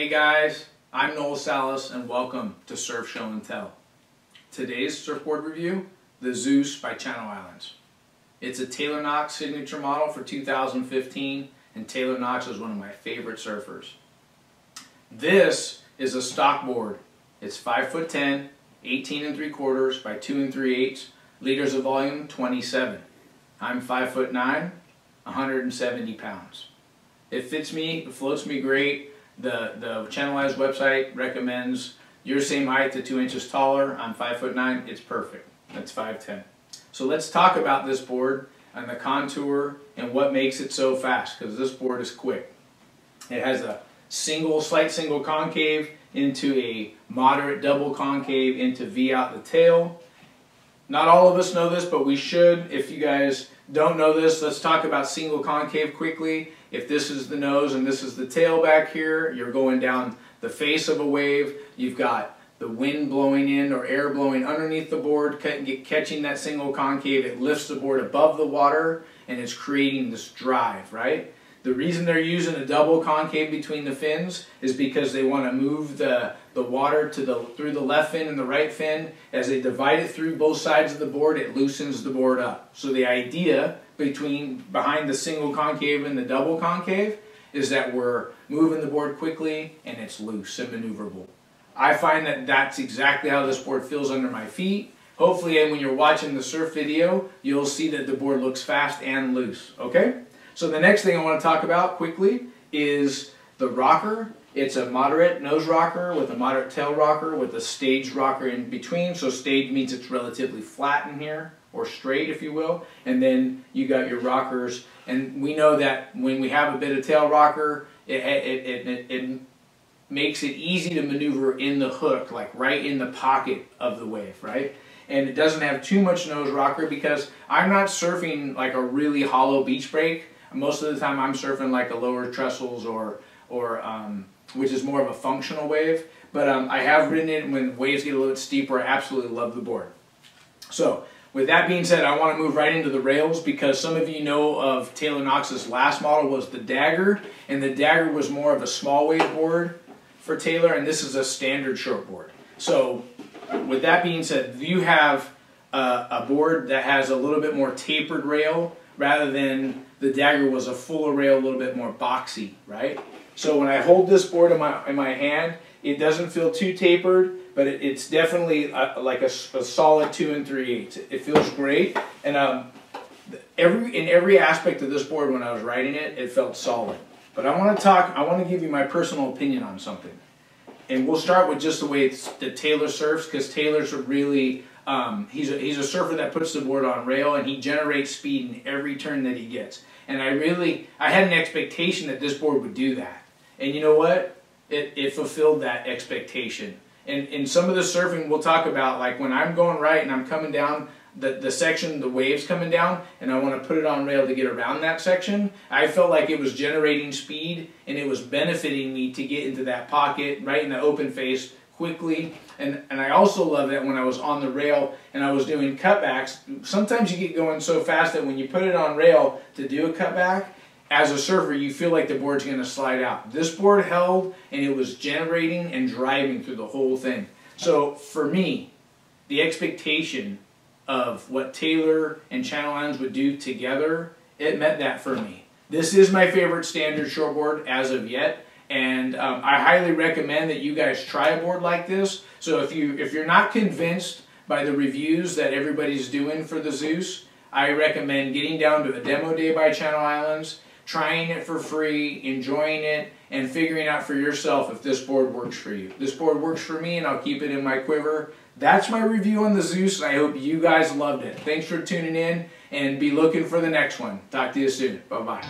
Hey guys, I'm Noel Salas and welcome to Surf Show and Tell. Today's surfboard review, the Zeus by Channel Islands. It's a Taylor Knox signature model for 2015 and Taylor Knox is one of my favorite surfers. This is a stock board. It's 5'10", 18 3/4 by 2 3/8, liters of volume 27. I'm 5'9", 170 pounds. It fits me, it floats me great. The Channel Islands website recommends you're same height to 2 inches taller. I'm 5'9", it's perfect. That's 5'10". So let's talk about this board and the contour and what makes it so fast, because this board is quick. It has a slight single concave into a moderate double concave into V out the tail. Not all of us know this, but we should. If you guys don't know this, let's talk about single concave quickly. If this is the nose and this is the tail back here, you're going down the face of a wave. You've got the wind blowing in or air blowing underneath the board, catching that single concave. It lifts the board above the water and it's creating this drive, right? The reason they're using a double concave between the fins is because they want to move the water through the left fin and the right fin. As they divide it through both sides of the board, it loosens the board up. So the idea behind the single concave and the double concave is that we're moving the board quickly and it's loose and maneuverable. I find that that's exactly how this board feels under my feet. Hopefully, when you're watching the surf video, you'll see that the board looks fast and loose, okay? So the next thing I want to talk about quickly is the rocker. It's a moderate nose rocker with a moderate tail rocker with a staged rocker in between. So staged means it's relatively flat in here, or straight if you will. And then you got your rockers. And we know that when we have a bit of tail rocker, it makes it easy to maneuver in the hook, like right in the pocket of the wave, right? And it doesn't have too much nose rocker because I'm not surfing like a really hollow beach break. Most of the time I'm surfing like a lower trestles or which is more of a functional wave. But I have ridden it when waves get a little bit steeper. I absolutely love the board. So with that being said, I want to move right into the rails because some of you know of Taylor Knox's last model was the Dagger. And the Dagger was more of a small wave board for Taylor, and this is a standard shortboard. So with that being said, you have a board that has a little bit more tapered rail rather than the Dagger was a fuller rail, a little bit more boxy, right? So when I hold this board in my hand, it doesn't feel too tapered, but it's definitely like a solid 2 3/8. It feels great, and in every aspect of this board when I was riding it, it felt solid. But I want to give you my personal opinion on something. And we'll start with just the way that Taylor surfs, because Taylor's a really, he's a surfer that puts the board on rail and he generates speed in every turn that he gets. And I had an expectation that this board would do that. And you know what? It fulfilled that expectation. And in some of the surfing we'll talk about, like when I'm going right and I'm coming down, the section, the waves coming down, and I want to put it on rail to get around that section, I felt like it was generating speed and it was benefiting me to get into that pocket right in the open face quickly. And I also love that when I was on the rail and I was doing cutbacks, sometimes you get going so fast that when you put it on rail to do a cutback, as a surfer you feel like the board's going to slide out. This board held and it was generating and driving through the whole thing. So for me, the expectation of what Taylor and Channel Islands would do together, it met that for me. This is my favorite standard shortboard as of yet, and I highly recommend that you guys try a board like this. So if you're not convinced by the reviews that everybody's doing for the Zeus, I recommend getting down to a demo day by Channel Islands, trying it for free, enjoying it, and figuring out for yourself if this board works for you. This board works for me and I'll keep it in my quiver. That's my review on the Zeus, and I hope you guys loved it. Thanks for tuning in, and be looking for the next one. Talk to you soon. Bye-bye.